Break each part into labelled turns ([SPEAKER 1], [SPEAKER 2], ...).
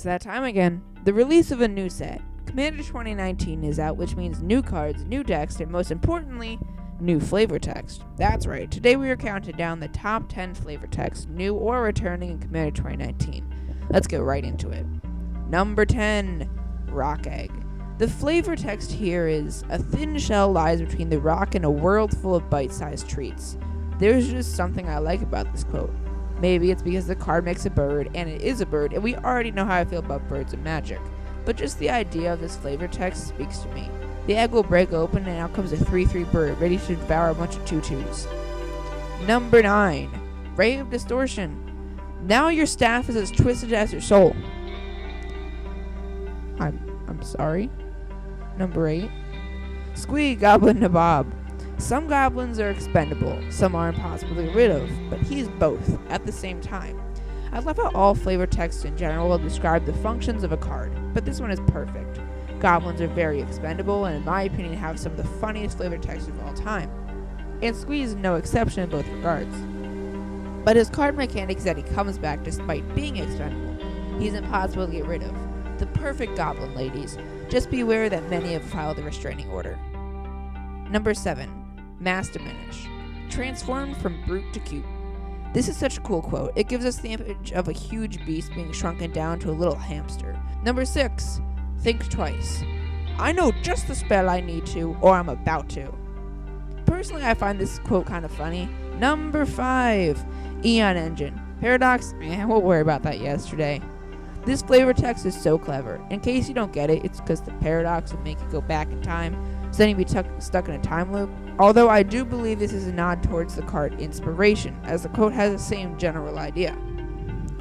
[SPEAKER 1] that time again. The release of a new set. Commander 2019 is out, which means new cards, new text, and most importantly, new flavor text. That's right, today we are counting down the top 10 flavor texts, new or returning in Commander 2019. Let's get right into it. Number 10, Rock Egg. The flavor text here is, a thin shell lies between the rock and a world full of bite-sized treats. There's just something I like about this quote. Maybe it's because the card makes a bird, and it is a bird, and we already know how I feel about birds and magic. But just the idea of this flavor text speaks to me. The egg will break open, and out comes a 3/3 bird, ready to devour a bunch of 2/2s. Number 9, Rave Distortion. Now your staff is as twisted as your soul. I'm sorry. Number 8, Squee Goblin Nabob. Some goblins are expendable, some are impossible to get rid of, but he's both at the same time. I love how all flavor texts in general will describe the functions of a card, but this one is perfect. Goblins are very expendable, and in my opinion have some of the funniest flavor texts of all time. And Squee is no exception in both regards. But his card mechanic is that he comes back despite being expendable. He's impossible to get rid of. The perfect goblin, ladies. Just be aware that many have filed a restraining order. Number 7, Mass Diminish. Transformed from brute to cute. This is such a cool quote. It gives us the image of a huge beast being shrunken down to a little hamster. Number 6, Think Twice. I know just the spell I need to, or I'm about to. Personally, I find this quote kind of funny. Number 5, Eon Engine. Paradox? We'll worry about that yesterday. This flavor text is so clever. In case you don't get it, it's because the paradox would make you go back in time, so then you'd be stuck in a time loop. Although I do believe this is a nod towards the card Inspiration, as the quote has the same general idea.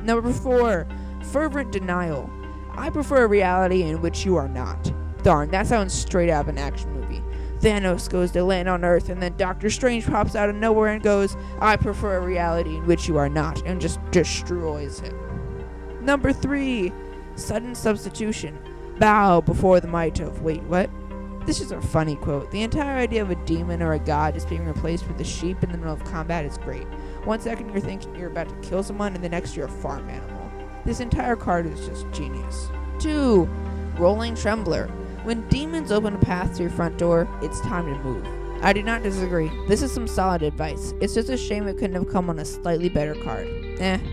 [SPEAKER 1] Number 4, Fervent Denial. I prefer a reality in which you are not. Darn, that sounds straight out of an action movie. Thanos goes to land on Earth, and then Doctor Strange pops out of nowhere and goes, I prefer a reality in which you are not, and just destroys him. Number 3, Sudden Substitution. Bow before the might of... Wait, what? This is a funny quote. The entire idea of a demon or a god just being replaced with a sheep in the middle of combat is great. 1 second you're thinking you're about to kill someone, and the next you're a farm animal. This entire card is just genius. 2, Rolling Trembler. When demons open a path to your front door, it's time to move. I do not disagree. This is some solid advice. It's just a shame it couldn't have come on a slightly better card.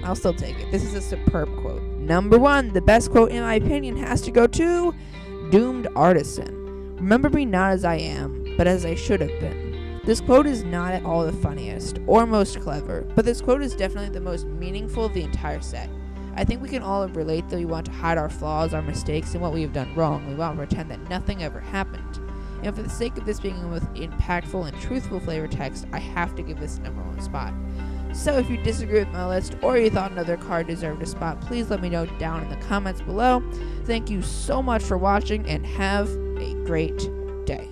[SPEAKER 1] I'll still take it. This is a superb quote. Number 1, the best quote in my opinion has to go to Doomed Artisan. Remember me not as I am, but as I should have been. This quote is not at all the funniest or most clever, but this quote is definitely the most meaningful of the entire set. I think we can all relate that we want to hide our flaws, our mistakes, and what we have done wrong. We want to pretend that nothing ever happened. And for the sake of this being a most impactful and truthful flavor text, I have to give this number 1 spot. So if you disagree with my list, or you thought another card deserved a spot, please let me know down in the comments below. Thank you so much for watching, and have a great day.